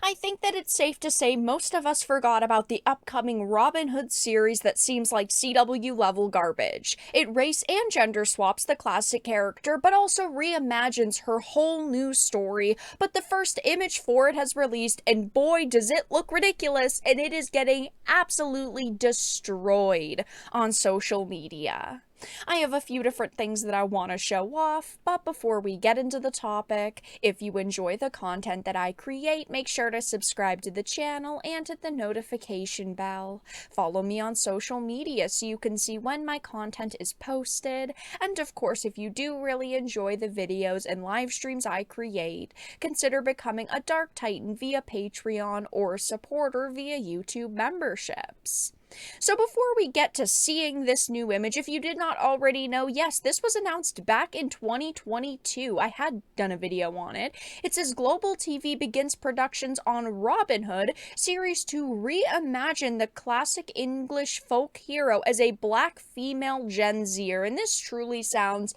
I think that it's safe to say most of us forgot about the upcoming Robin Hood series that seems like CW level garbage. It race and gender swaps the classic character, but also reimagines her whole new story. But the first image for it has released, and boy, does it look ridiculous, and it is getting absolutely destroyed on social media. I have a few different things that I want to show off, but before we get into the topic, if you enjoy the content that I create, make sure to subscribe to the channel and hit the notification bell. Follow me on social media so you can see when my content is posted, and of course, if you do really enjoy the videos and live streams I create, consider becoming a Dark Titan via Patreon or a supporter via YouTube memberships. So before we get to seeing this new image, if you did not already know, yes, this was announced back in 2022. I had done a video on it. It says Global TV begins productions on Robin Hood series to reimagine the classic English folk hero as a black female Gen Zer, and this truly sounds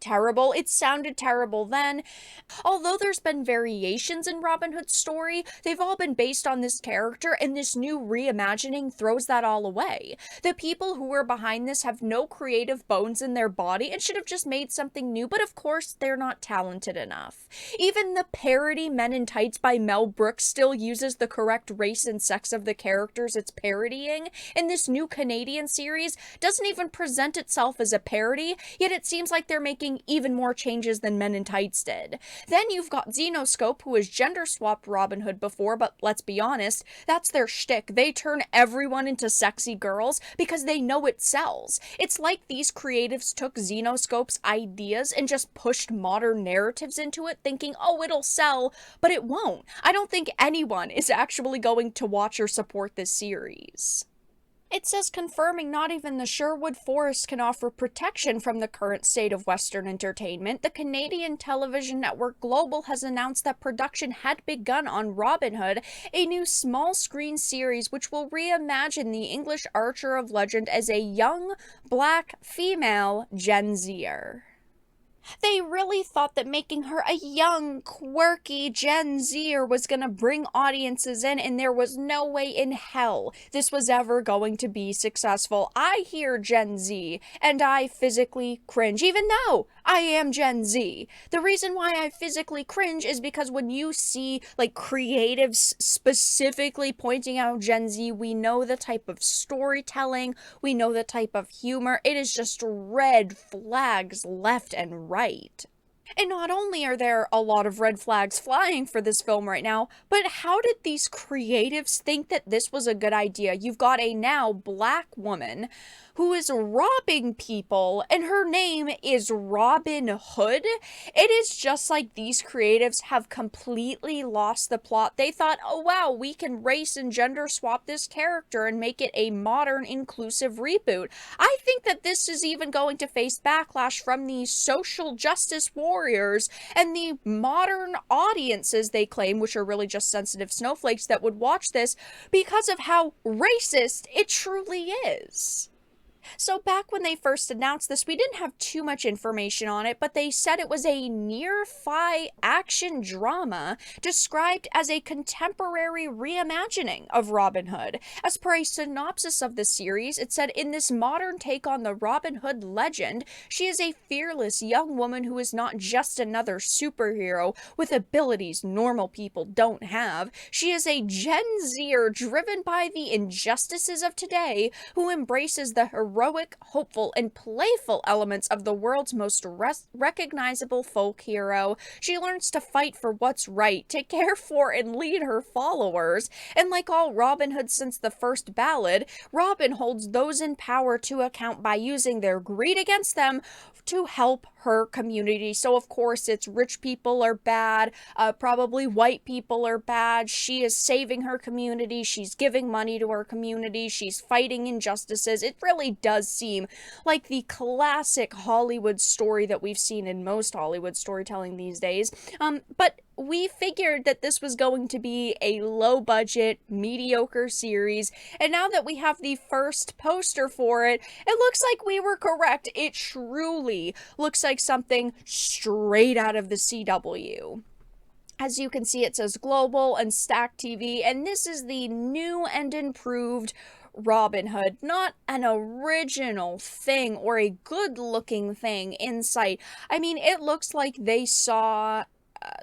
terrible. It sounded terrible then. Although there's been variations in Robin Hood's story, they've all been based on this character, and this new reimagining throws that all away. The people who were behind this have no creative bones in their body and should have just made something new, but of course they're not talented enough. Even the parody Men in Tights by Mel Brooks still uses the correct race and sex of the characters it's parodying, and this new Canadian series doesn't even present itself as a parody, yet it seems like they're making even more changes than Men in Tights did. Then you've got Xenoscope, who has gender-swapped Robin Hood before, but let's be honest, that's their shtick. They turn everyone into sexy girls because they know it sells. It's like these creatives took Xenoscope's ideas and just pushed modern narratives into it, thinking, oh, it'll sell, but it won't. I don't think anyone is actually going to watch or support this series. It says confirming not even the Sherwood Forest can offer protection from the current state of Western entertainment. The Canadian television network Global has announced that production had begun on Robin Hood, a new small-screen series which will reimagine the English archer of legend as a young, black, female Gen Zer. They really thought that making her a young, quirky Gen Zer was gonna bring audiences in, and there was no way in hell this was ever going to be successful. I hear Gen Z, and I physically cringe, even though I am Gen Z. The reason why I physically cringe is because when you see, like, creatives specifically pointing out Gen Z, we know the type of storytelling, we know the type of humor, it is just red flags left and right. And not only are there a lot of red flags flying for this film right now, but how did these creatives think that this was a good idea? You've got a now black woman who is robbing people, and her name is Robin Hood. It is just like these creatives have completely lost the plot. They thought, oh wow, we can race and gender swap this character and make it a modern, inclusive reboot. I think that this is even going to face backlash from the social justice warriors and the modern audiences they claim, which are really just sensitive snowflakes that would watch this because of how racist it truly is. So back when they first announced this, we didn't have too much information on it, but they said it was a near-fi action drama described as a contemporary reimagining of Robin Hood. As per a synopsis of the series, it said, in this modern take on the Robin Hood legend, she is a fearless young woman who is not just another superhero with abilities normal people don't have. She is a Gen Zer driven by the injustices of today who embraces the heroic, hopeful, and playful elements of the world's most recognizable folk hero. She learns to fight for what's right, to care for and lead her followers, and like all Robin Hood since the first ballad, Robin holds those in power to account by using their greed against them to help her community. So of course it's rich people are bad, probably white people are bad. She is saving her community, she's giving money to her community, she's fighting injustices. It really does seem like the classic Hollywood story that we've seen in most Hollywood storytelling these days. But we figured that this was going to be a low-budget, mediocre series, and now that we have the first poster for it, it looks like we were correct. It truly looks like something straight out of the CW. As you can see, it says Global and Stack TV, and this is the new and improved Robin Hood, not an original thing or a good-looking thing in sight. I mean, it looks like they saw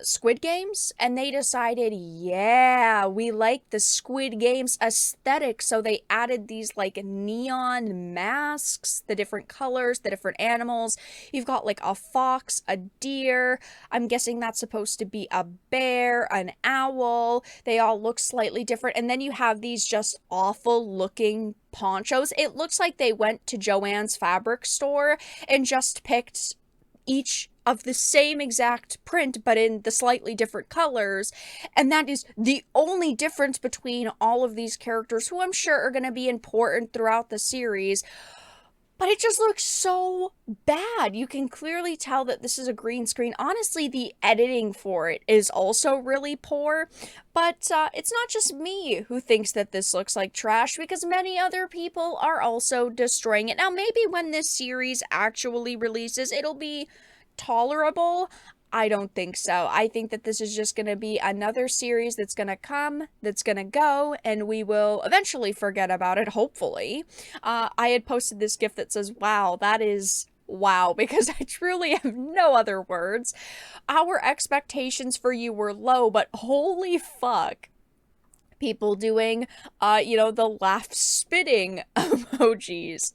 Squid Games and they decided, yeah, we like the Squid Games aesthetic, so they added these like neon masks, the different colors, the different animals. You've got like a fox, a deer, I'm guessing that's supposed to be a bear, an owl. They all look slightly different, and then you have these just awful looking ponchos. It looks like they went to Joann's fabric store and just picked each of the same exact print but in the slightly different colors, and that is the only difference between all of these characters, who I'm sure are going to be important throughout the series. But it just looks so bad. You can clearly tell that this is a green screen. Honestly, the editing for it is also really poor. But it's not just me who thinks that this looks like trash, because many other people are also destroying it. Now, maybe when this series actually releases, it'll be tolerable. I don't think so. I think that this is just going to be another series that's going to come, that's going to go, and we will eventually forget about it, hopefully. I had posted this GIF that says, wow, that is wow, because I truly have no other words. Our expectations for you were low, but holy fuck. People doing, the laugh spitting emojis.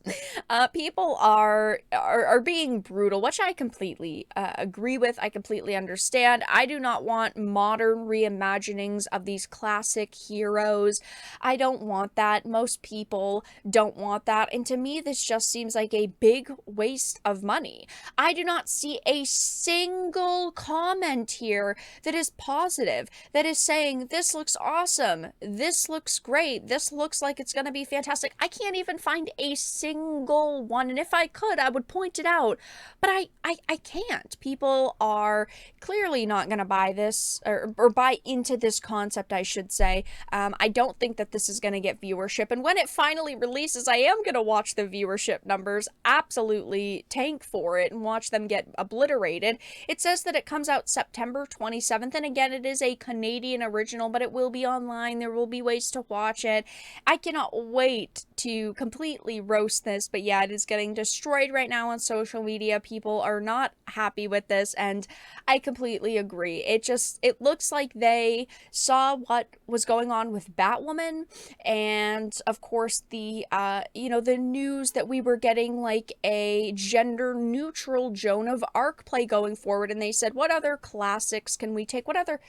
People are being brutal, which I completely agree with. I completely understand. I do not want modern reimaginings of these classic heroes. I don't want that. Most people don't want that. And to me, this just seems like a big waste of money. I do not see a single comment here that is positive, that is saying, this looks awesome. This looks great. This looks like it's going to be fantastic. I can't even find a single one. And if I could, I would point it out. But I can't. People are clearly not going to buy this or buy into this concept, I should say. I don't think that this is going to get viewership. And when it finally releases, I am going to watch the viewership numbers absolutely tank for it and watch them get obliterated. It says that it comes out September 27th. And again, it is a Canadian original, but it will be online. There will be ways to watch it. I cannot wait to completely roast this, but yeah, it is getting destroyed right now on social media. People are not happy with this, and I completely agree. It looks like they saw what was going on with Batwoman, and of course the the news that we were getting like a gender neutral Joan of Arc play going forward, and they said, what other classics can we take? What other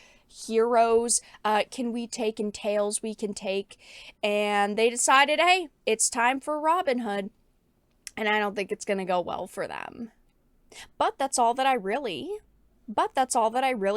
heroes can we take and tales we can take? And they decided, hey, it's time for Robin Hood, and I don't think it's gonna go well for them. But that's all that I really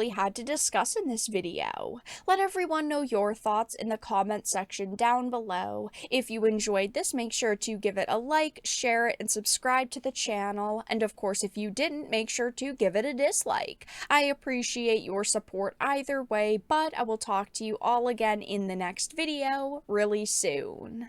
had to discuss in this video. Let everyone know your thoughts in the comment section down below. If you enjoyed this, make sure to give it a like, share it, and subscribe to the channel. And of course, if you didn't, make sure to give it a dislike. I appreciate your support either way, but I will talk to you all again in the next video really soon.